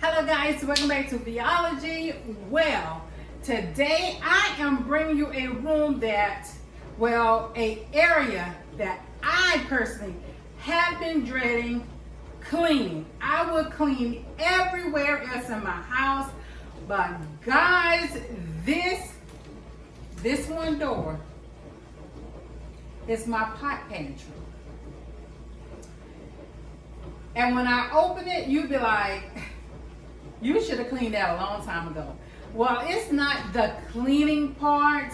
Hello guys, welcome back to Theology. Well, today I am bringing you a room an area that I personally have been dreading cleaning. I would clean everywhere else in my house, but guys, this one door is my pot pantry. And when I open it, you'd be like, you should have cleaned that a long time ago. Well, it's not the cleaning part.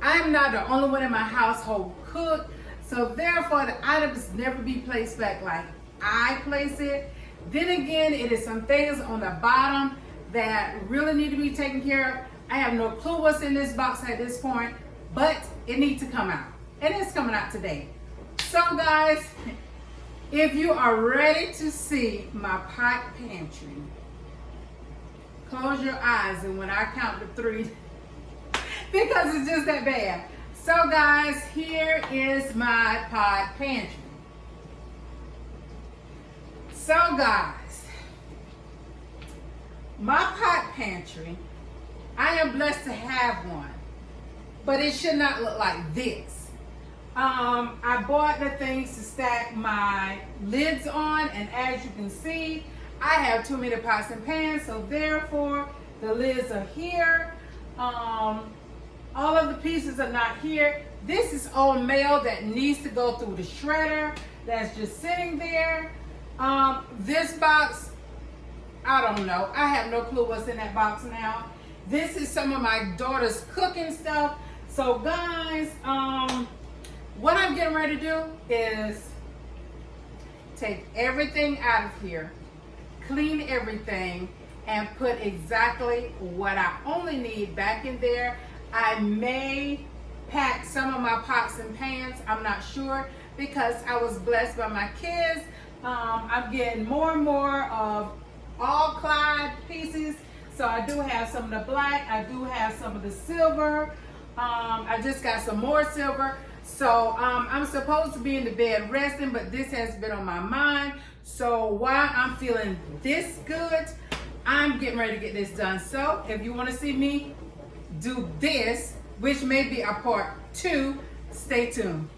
I'm not the only one in my household cook, so therefore the items never be placed back like I place it. Then again, it is some things on the bottom that really need to be taken care of. I have no clue what's in this box at this point, but it needs to come out. And it's coming out today. So guys, if you are ready to see my pot pantry, close your eyes and when I count to 3, because it's just that bad. So guys, here is my pot pantry. So guys, my pot pantry, I am blessed to have one, but it should not look like this. I bought the things to stack my lids on, and as you can see, I have too many pots and pans, so therefore the lids are here. All of the pieces are not here. This is old mail that needs to go through the shredder that's just sitting there. This box, I don't know. I have no clue what's in that box now. This is some of my daughter's cooking stuff. So guys, what I'm getting ready to do is take everything out of here, clean everything, and put exactly what I only need back in there. I may pack some of my pots and pans, I'm not sure, because I was blessed by my kids. I'm getting more and more of all Clyde pieces. So I do have some of the black, I do have some of the silver. I just got some more silver. So I'm supposed to be in the bed resting, but this has been on my mind. So while I'm feeling this good, I'm getting ready to get this done. So if you want to see me do this, which may be a part 2, stay tuned.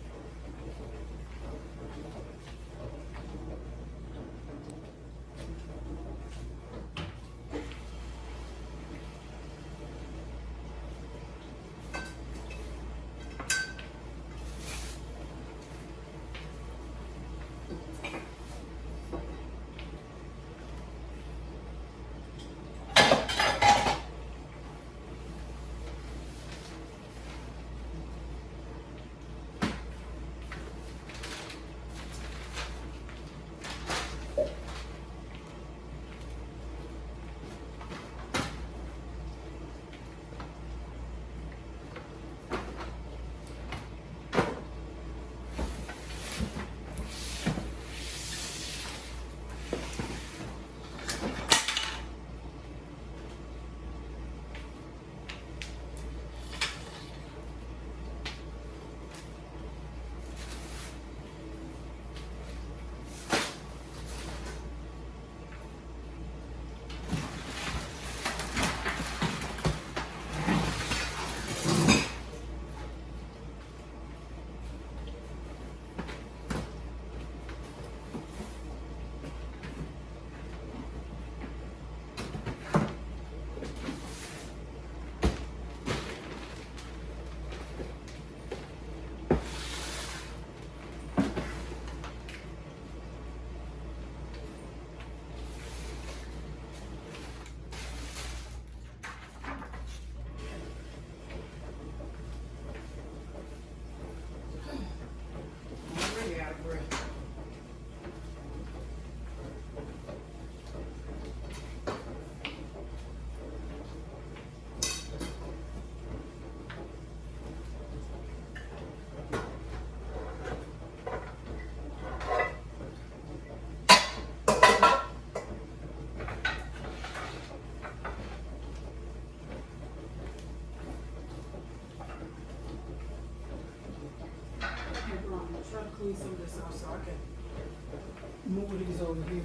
Clean some of this off so I can move these over here.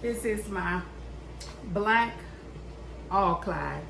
This is my black all Clyde.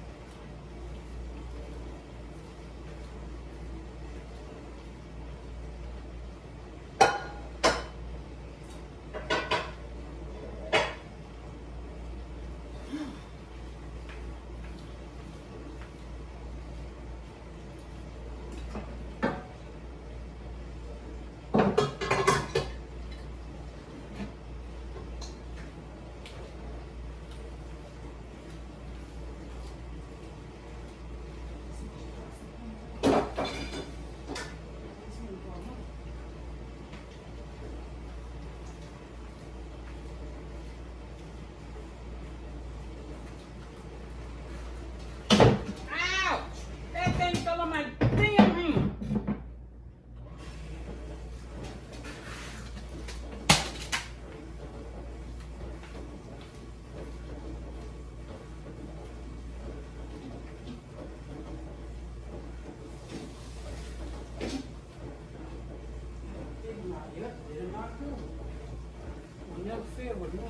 With me.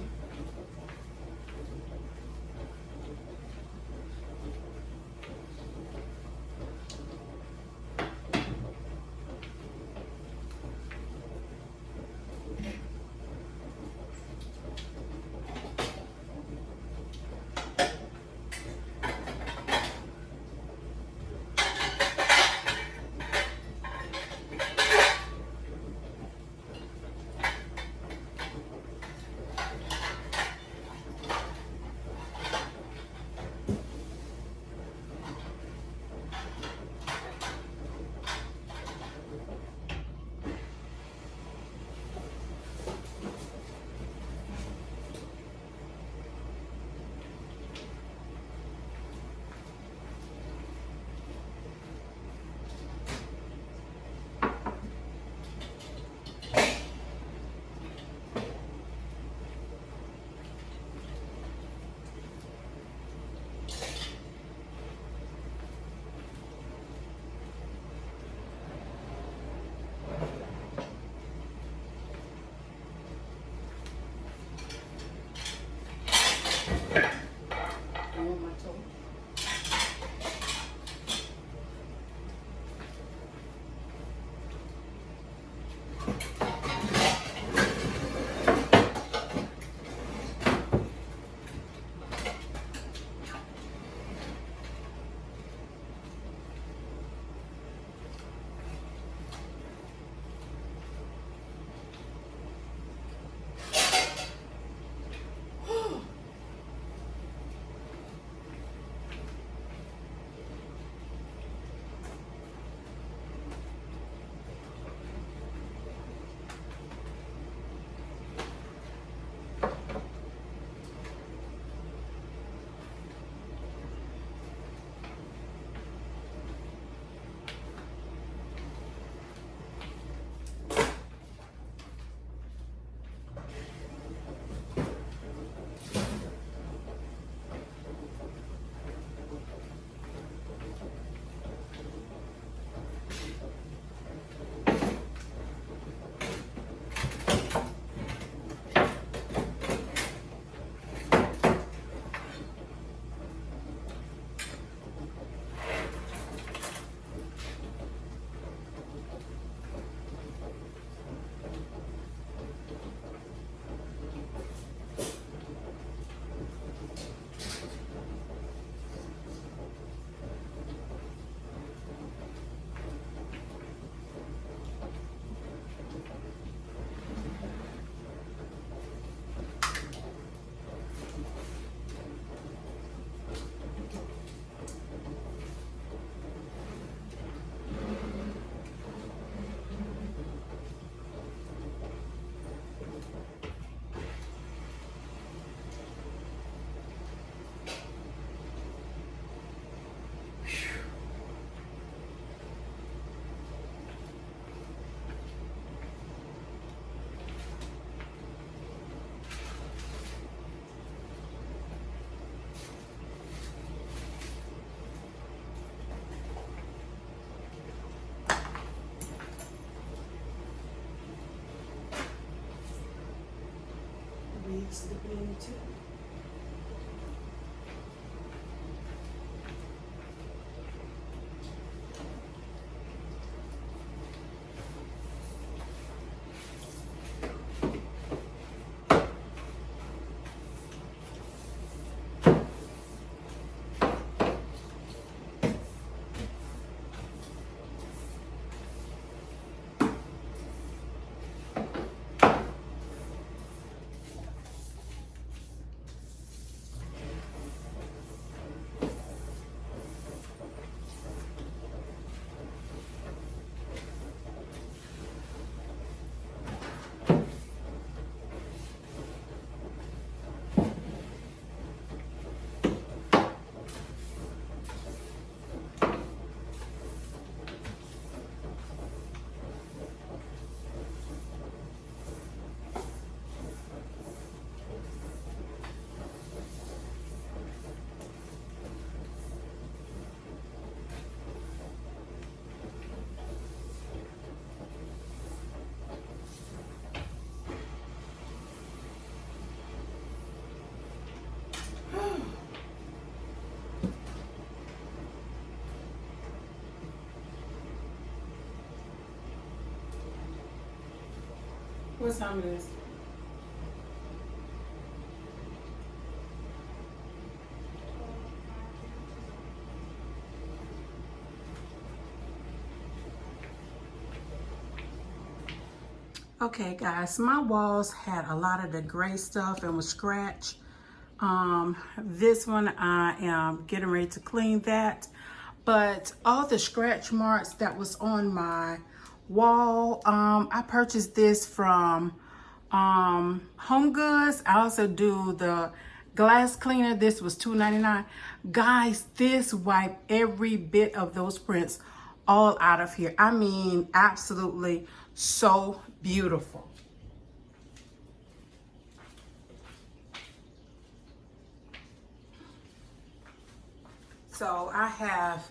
be slipping in too. What time it is? Okay guys, my walls had a lot of the gray stuff and was scratched. This one I am getting ready to clean that, but all the scratch marks that was on my wall, I purchased this from Home Goods. I also do the glass cleaner. This was $2.99. Guys, this wiped every bit of those prints all out of here. I mean, absolutely so beautiful. So I have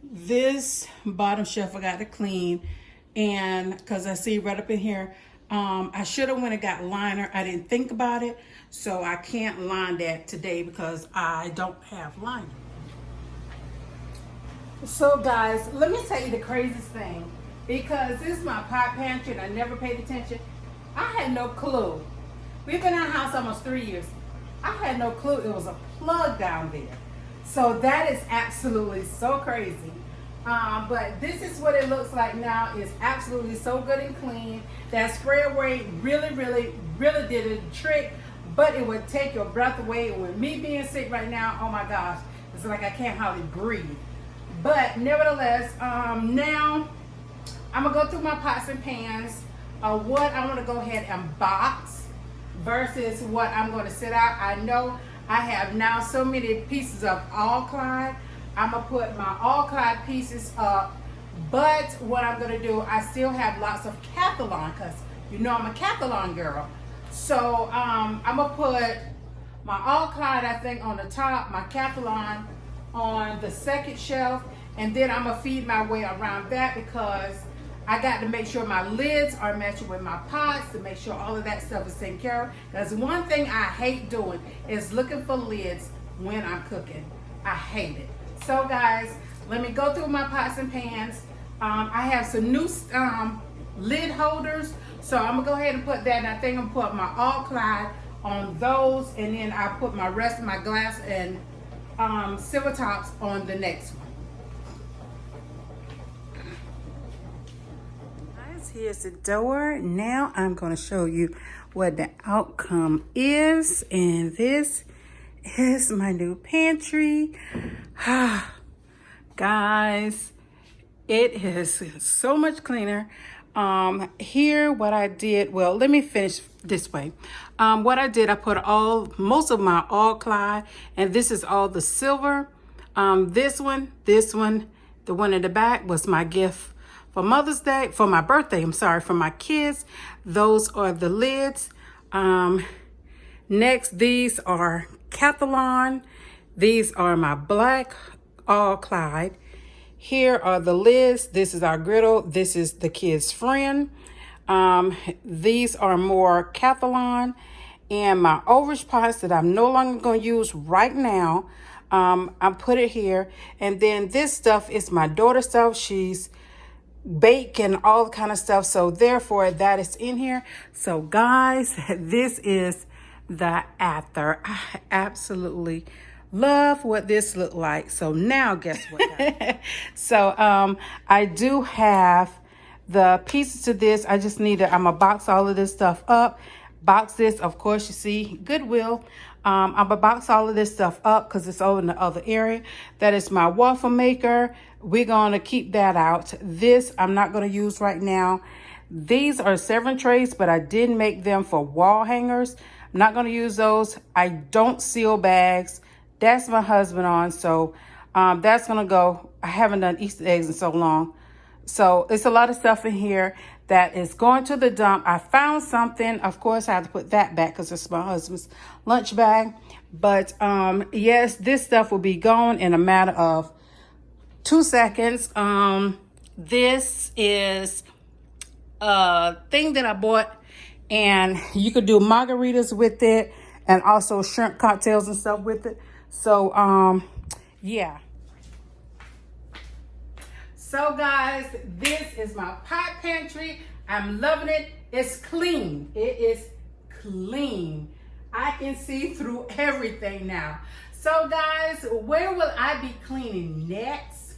this bottom shelf I got to clean, and because I see right up in here, I should have went and got liner. I didn't think about it, so I can't line that today because I don't have liner. So guys, let me tell you the craziest thing, because this is my pot pantry and I never paid attention. I had no clue. We've been in our house almost 3 years. I had no clue it was a plug down there. So that is absolutely so crazy. But this is what it looks like now. It's absolutely so good and clean. That spray away really did a trick, but it would take your breath away. And with me being sick right now, oh my gosh, it's like I can't hardly breathe. But nevertheless, now I'm gonna go through my pots and pans, what I wanna go ahead and box versus what I'm gonna sit out. I know I have now so many pieces of all-clad. I'm gonna put my all-clad pieces up, but what I'm gonna do, I still have lots of Cathalon, because you know I'm a Cathalon girl. So I'm gonna put my all-clad, I think, on the top, my Cathalon on the second shelf, and then I'm gonna feed my way around that, because I got to make sure my lids are matching with my pots, to make sure all of that stuff is taken care of. Because one thing I hate doing is looking for lids when I'm cooking. I hate it. So guys, let me go through my pots and pans. I have some new lid holders, so I'm gonna go ahead and put that, and I think I'm gonna put my all-clad on those, and then I put my rest of my glass and silver tops on the next one. Here's the door. Now I'm going to show you what the outcome is, and this is my new pantry. Guys, it is so much cleaner. Here what I did, well, let me finish this way. What I did, I put most of my all-clad, and this is all the silver. This one, the one in the back was my gift for Mother's Day, for my birthday, for my kids. Those are the lids. Next, these are Cathalon. These are my black all-clad. Here are the lids. This is our griddle. This is the kid's friend. These are more Cathalon. in my overage pots that I'm no longer going to use right now. I put it here. And then this stuff is my daughter's stuff. She's bake and all kind of stuff, so therefore that is in here. So guys, this is the after. I absolutely love what this looked like. So now guess what? So I do have the pieces to this. I just need to, I'm gonna box all of this stuff up. Box this, of course, you see Goodwill. I'm gonna box all of this stuff up because it's over in the other area. That is my waffle maker. We're gonna keep that out. This I'm not gonna use right now. These are serving trays, but I did make them for wall hangers. I'm not gonna use those. I don't seal bags. That's my husband on, so that's gonna go. I haven't done Easter eggs in so long. So it's a lot of stuff in here that is going to the dump. I found something. Of course, I have to put that back because it's my husband's lunch bag. But yes, this stuff will be gone in a matter of 2 seconds. This is a thing that I bought, and you could do margaritas with it and also shrimp cocktails and stuff with it. So yeah. So guys, this is my pot pantry. I'm loving it. It's clean. It is clean. I can see through everything now. So guys, where will I be cleaning next?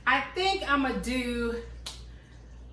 I think I'm gonna do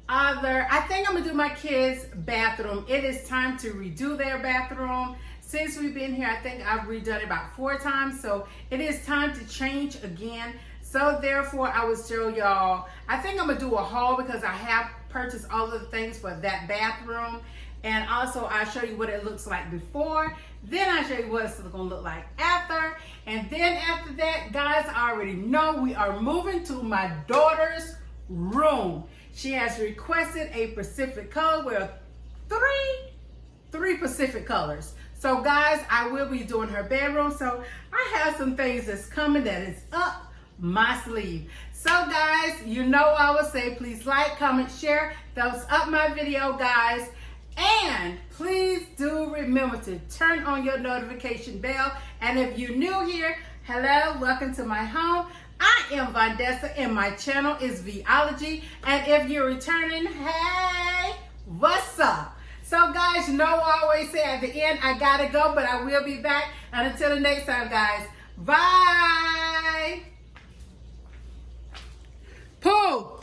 my kids' bathroom. It is time to redo their bathroom. Since we've been here, I think I've redone it about 4 times. So it is time to change again. So therefore, I will show y'all. I think I'm gonna do a haul because I have purchased all of the things for that bathroom. And also I'll show you what it looks like before. Then I'll show you what it's gonna look like after. And then after that, guys, I already know we are moving to my daughter's room. She has requested a Pacific color with three Pacific colors. So guys, I will be doing her bedroom. So I have some things that's coming that is up my sleeve. So guys, you know I will say, please like, comment, share, thumbs up my video, guys. And please do remember to turn on your notification bell. And if you're new here, hello, welcome to my home. I am Vandessa and my channel is Vology. And if you're returning, hey, what's up? So guys, you know I always say at the end, I gotta go, but I will be back. And until the next time, guys, bye. Pooh!